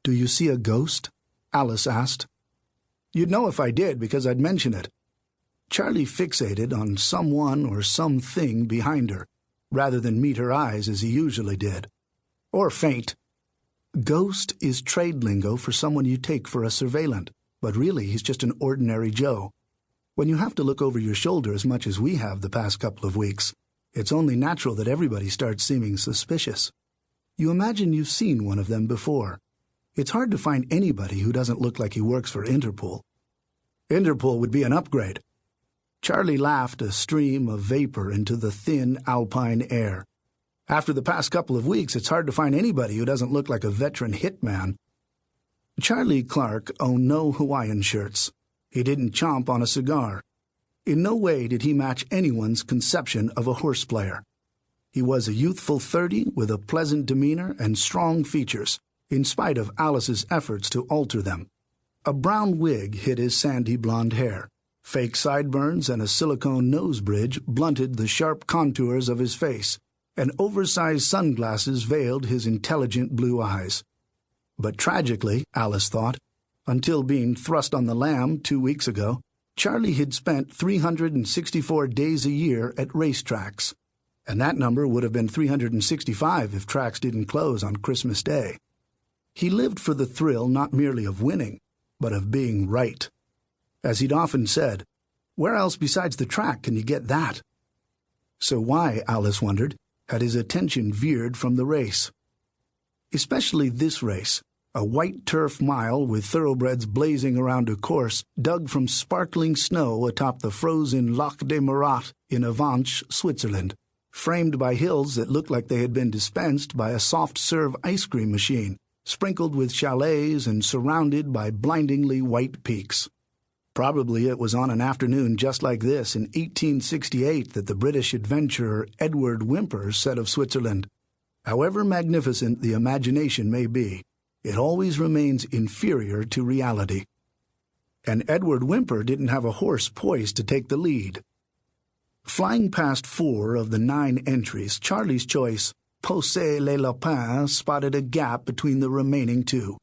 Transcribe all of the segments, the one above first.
"Do you see a ghost?" Alice asked. "You'd know if I did, because I'd mention it." Charlie fixated on someone or something behind her, rather than meet her eyes as he usually did. Or faint. Ghost is trade lingo for someone you take for a surveillant, but really he's just an ordinary Joe. When you have to look over your shoulder as much as we have the past couple of weeks, it's only natural that everybody starts seeming suspicious. You imagine you've seen one of them before. It's hard to find anybody who doesn't look like he works for Interpol. Interpol would be an upgrade. Charlie laughed a stream of vapor into the thin alpine air. After the past couple of weeks, it's hard to find anybody who doesn't look like a veteran hitman. Charlie Clark owned no Hawaiian shirts. He didn't chomp on a cigar. In no way did he match anyone's conception of a horse player. He was a youthful 30 with a pleasant demeanor and strong features, in spite of Alice's efforts to alter them. A brown wig hid his sandy blonde hair. Fake sideburns and a silicone nose bridge blunted the sharp contours of his face, and oversized sunglasses veiled his intelligent blue eyes. But tragically, Alice thought, until being thrust on the lam 2 weeks ago, Charlie had spent 364 days a year at racetracks, and that number would have been 365 if tracks didn't close on Christmas Day. He lived for the thrill not merely of winning, but of being right. As he'd often said, where else besides the track can you get that? So why, Alice wondered, had his attention veered from the race? Especially this race, a white turf mile with thoroughbreds blazing around a course dug from sparkling snow atop the frozen Lac des Marais in Avanches, Switzerland, framed by hills that looked like they had been dispensed by a soft-serve ice cream machine, sprinkled with chalets and surrounded by blindingly white peaks. Probably it was on an afternoon just like this in 1868 that the British adventurer Edward Whymper said of Switzerland, "However magnificent the imagination may be, it always remains inferior to reality." And Edward Whymper didn't have a horse poised to take the lead. Flying past 4 of the 9 entries, Charlie's choice, Pousser les Lapins, spotted a gap between the remaining 2.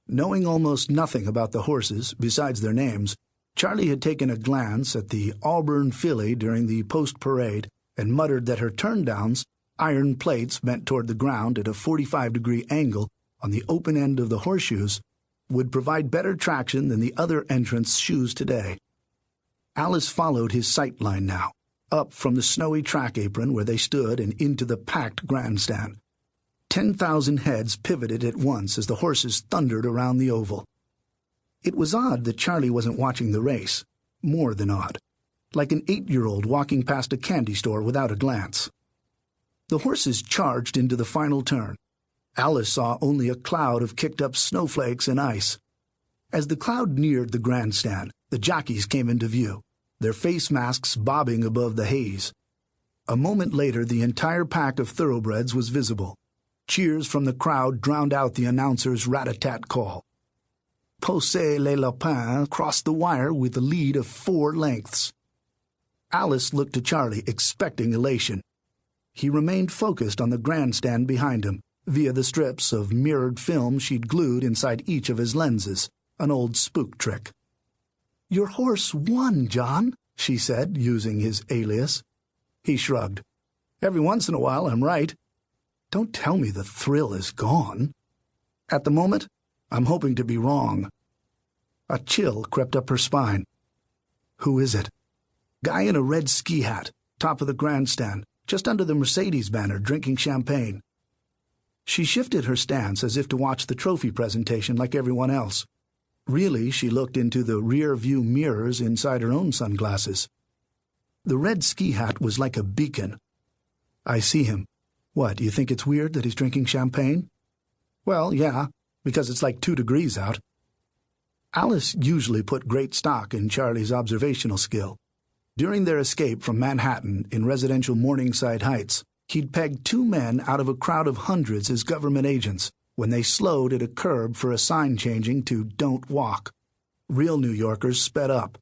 Knowing almost nothing about the horses besides their names, Charlie had taken a glance at the Auburn filly during the post-parade and muttered that her turndowns, iron plates bent toward the ground at a 45-degree angle on the open end of the horseshoes, would provide better traction than the other entrants' shoes today. Alice followed his sight line now, up from the snowy track apron where they stood and into the packed grandstand. 10,000 heads pivoted at once as the horses thundered around the oval. It was odd that Charlie wasn't watching the race, more than odd, like an 8-year-old walking past a candy store without a glance. The horses charged into the final turn. Alice saw only a cloud of kicked-up snowflakes and ice. As the cloud neared the grandstand, the jockeys came into view, their face masks bobbing above the haze. A moment later, the entire pack of thoroughbreds was visible. Cheers from the crowd drowned out the announcer's rat-a-tat call. Pousser les Lapins crossed the wire with a lead of 4 lengths. Alice looked to Charlie, expecting elation. He remained focused on the grandstand behind him, via the strips of mirrored film she'd glued inside each of his lenses, an old spook trick. "Your horse won, John," she said, using his alias. He shrugged. "Every once in a while I'm right. Don't tell me the thrill is gone." "At the moment, I'm hoping to be wrong." A chill crept up her spine. "Who is it?" "Guy in a red ski hat, top of the grandstand, just under the Mercedes banner, drinking champagne." She shifted her stance as if to watch the trophy presentation like everyone else. Really, she looked into the rear-view mirrors inside her own sunglasses. The red ski hat was like a beacon. "I see him. What, you think it's weird that he's drinking champagne?" "Well, yeah, because it's like 2 degrees out." Alice usually put great stock in Charlie's observational skill. During their escape from Manhattan in residential Morningside Heights, he'd pegged 2 men out of a crowd of hundreds as government agents when they slowed at a curb for a sign changing to "Don't Walk." Real New Yorkers sped up.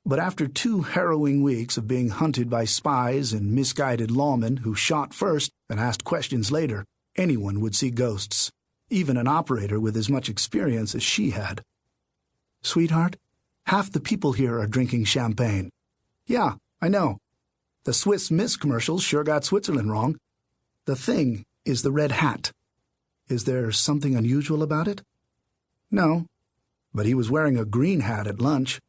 But after 2 harrowing weeks of being hunted by spies and misguided lawmen who shot first and asked questions later, anyone would see ghosts, even an operator with as much experience as she had. "Sweetheart, half the people here are drinking champagne." "Yeah, I know. The Swiss Miss commercials sure got Switzerland wrong. The thing is the red hat. Is there something unusual about it?" "No, but he was wearing a green hat at lunch."